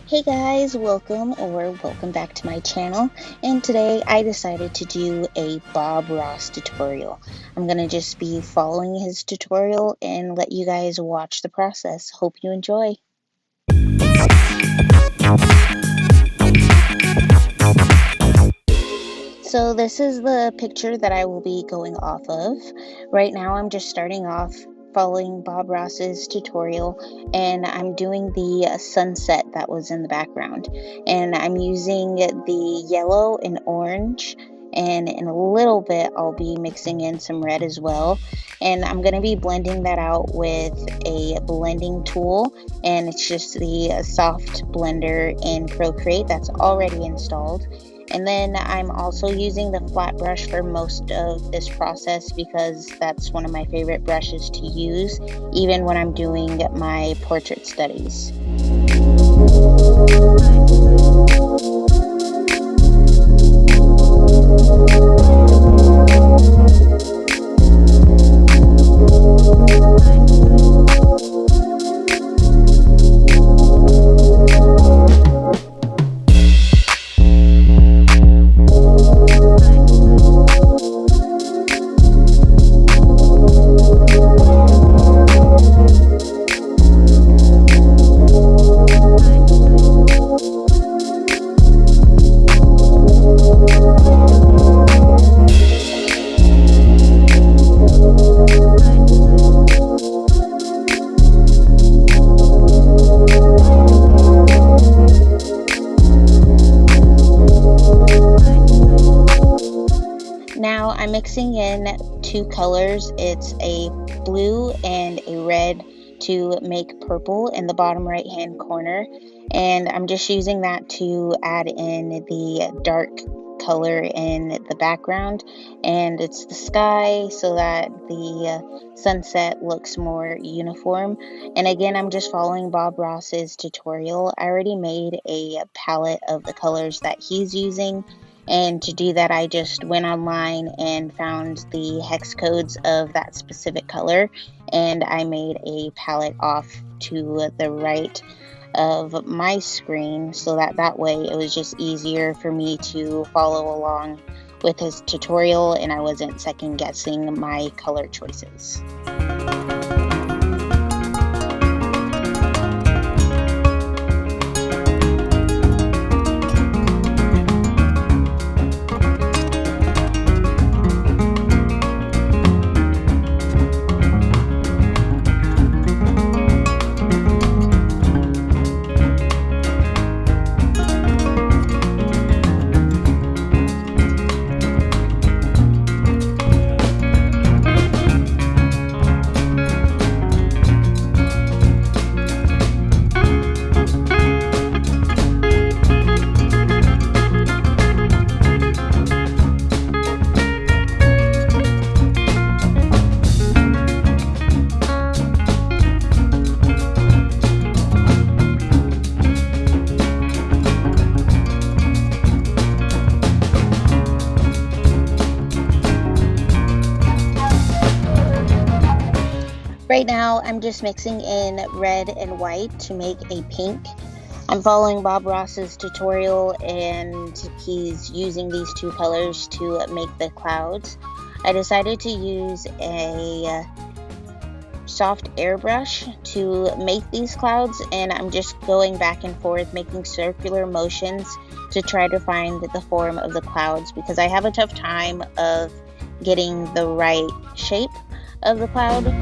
Hey guys, welcome back to my channel, and today I decided to do a Bob Ross tutorial. I'm going to just be following his tutorial and let you guys watch the process. Hope you enjoy. So this is the picture that I will be going off of. Right now I'm just starting off following Bob Ross's tutorial, and I'm doing the sunset that was in the background, and I'm using the yellow and orange, and in a little bit I'll be mixing in some red as well, and I'm going to be blending that out with a blending tool, and it's just the soft blender in Procreate that's already installed. And then I'm also using the flat brush for most of this process because that's one of my favorite brushes to use, even when I'm doing my portrait studies. Now I'm mixing in two colors. It's a blue and a red to make purple in the bottom right hand corner, and I'm just using that to add in the dark color in the background, and it's the sky so that the sunset looks more uniform. And again, I'm just following Bob Ross's tutorial. I already made a palette of the colors that he's using, and to do that I just went online and found the hex codes of that specific color, and I made a palette off to the right of my screen so that way it was just easier for me to follow along with his tutorial and I wasn't second guessing my color choices. Right now, I'm just mixing in red and white to make a pink. I'm following Bob Ross's tutorial and he's using these two colors to make the clouds. I decided to use a soft airbrush to make these clouds, and I'm just going back and forth making circular motions to try to find the form of the clouds because I have a tough time of getting the right shape of the cloud.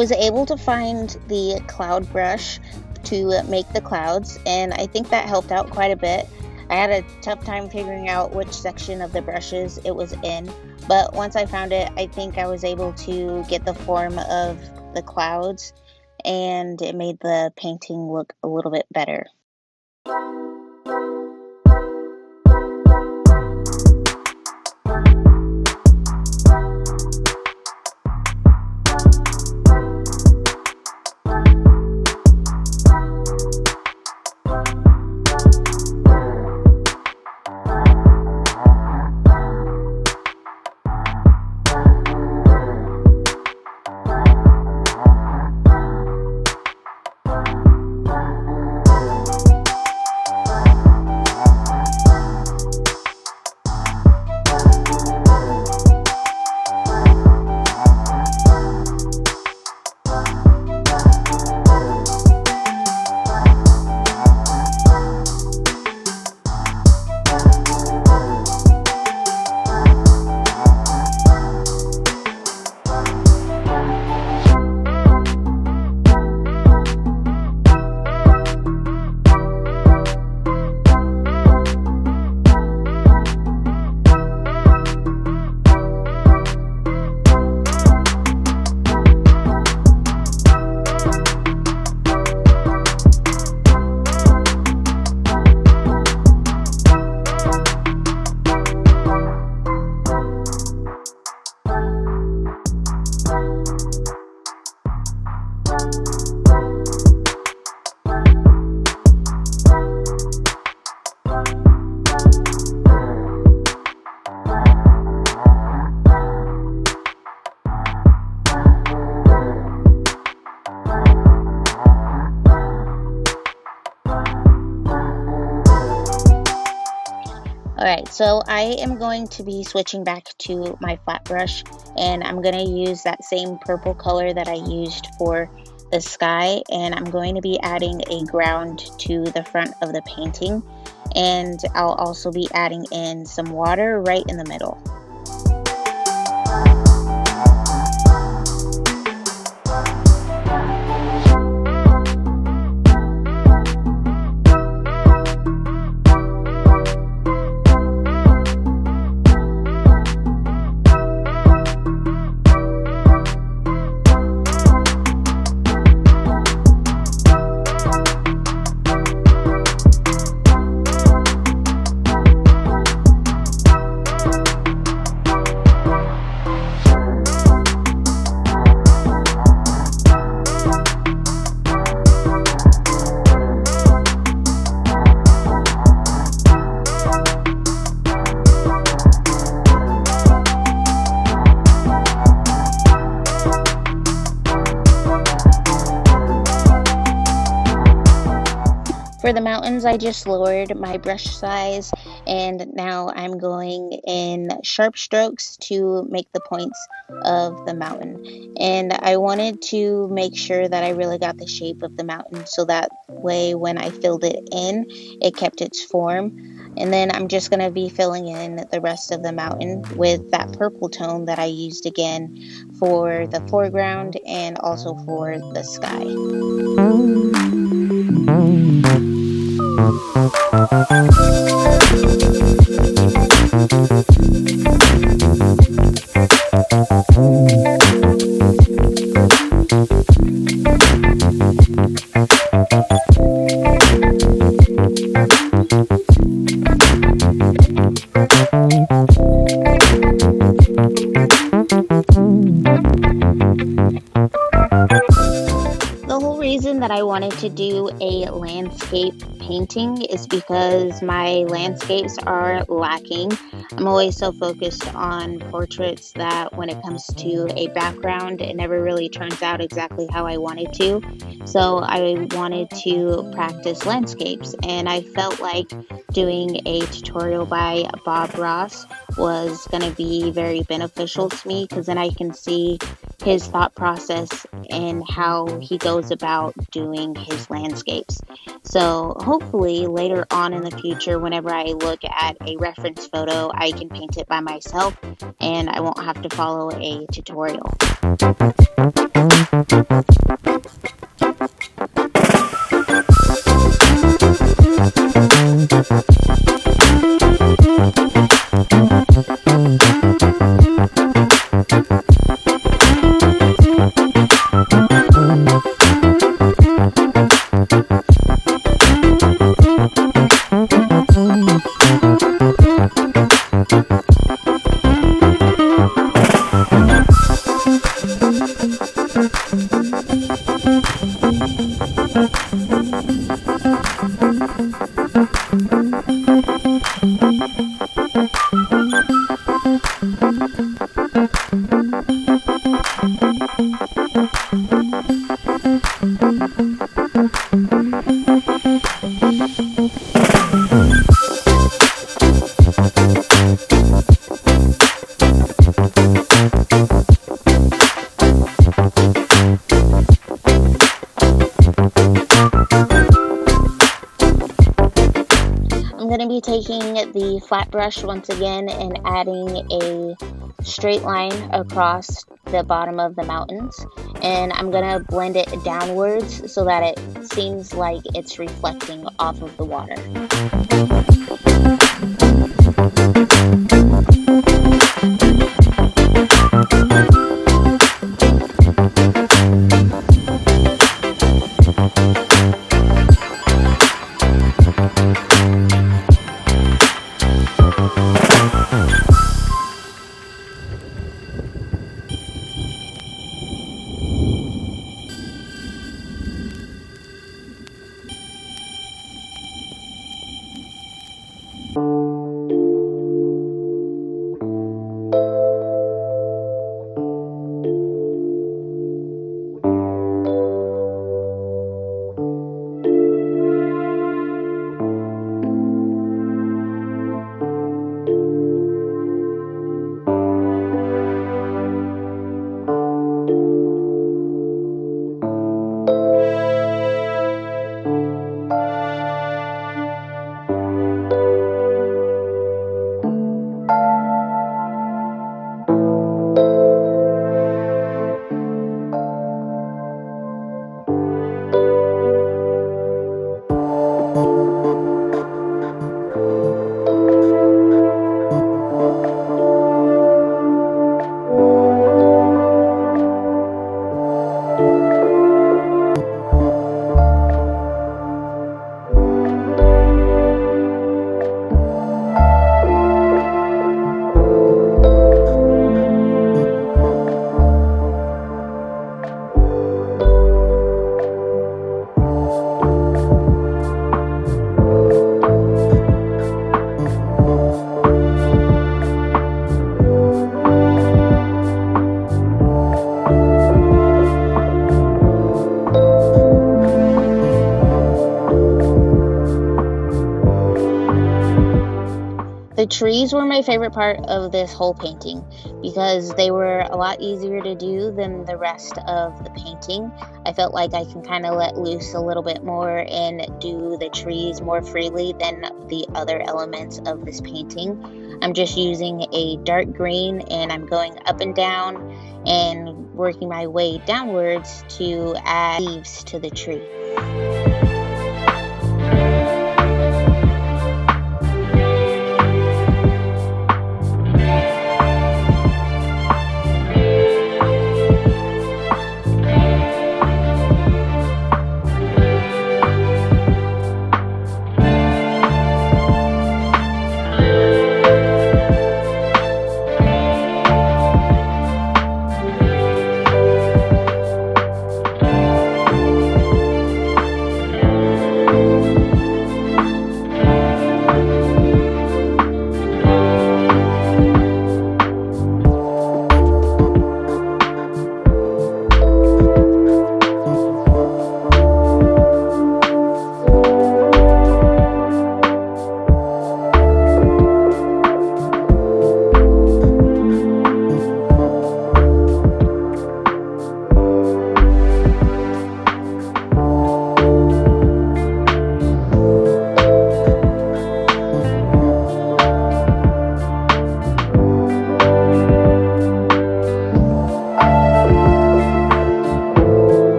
was able to find the cloud brush to make the clouds, and I think that helped out quite a bit. I had a tough time figuring out which section of the brushes it was in, but once I found it, I think I was able to get the form of the clouds, and it made the painting look a little bit better. Alright, so I am going to be switching back to my flat brush, and I'm going to use that same purple color that I used for the sky, and I'm going to be adding a ground to the front of the painting, and I'll also be adding in some water right in the middle. For the mountains, I just lowered my brush size, and now I'm going in sharp strokes to make the points of the mountain. And I wanted to make sure that I really got the shape of the mountain, so that way when I filled it in, it kept its form. And then I'm just going to be filling in the rest of the mountain with that purple tone that I used again for the foreground and also for the sky. The whole reason that I wanted to do a landscape painting is because my landscapes are lacking. I'm always so focused on portraits that when it comes to a background, it never really turns out exactly how I wanted to. So I wanted to practice landscapes, and I felt like doing a tutorial by Bob Ross was going to be very beneficial to me, because then I can see his thought process and how he goes about doing his landscapes. So hopefully later on in the future, whenever I look at a reference photo, I can paint it by myself and I won't have to follow a tutorial. I'm going to be taking the flat brush once again and adding a straight line across the bottom of the mountains, and I'm going to blend it downwards so that it seems like it's reflecting off of the water. The trees were my favorite part of this whole painting because they were a lot easier to do than the rest of the painting. I felt like I can kind of let loose a little bit more and do the trees more freely than the other elements of this painting. I'm just using a dark green and I'm going up and down and working my way downwards to add leaves to the tree.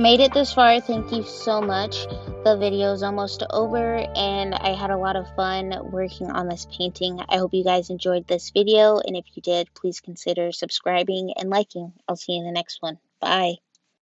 made it this far, thank you so much. The video is almost over, and I had a lot of fun working on this painting. I hope you guys enjoyed this video, and if you did, please consider subscribing and liking. I'll see you in the next one. Bye.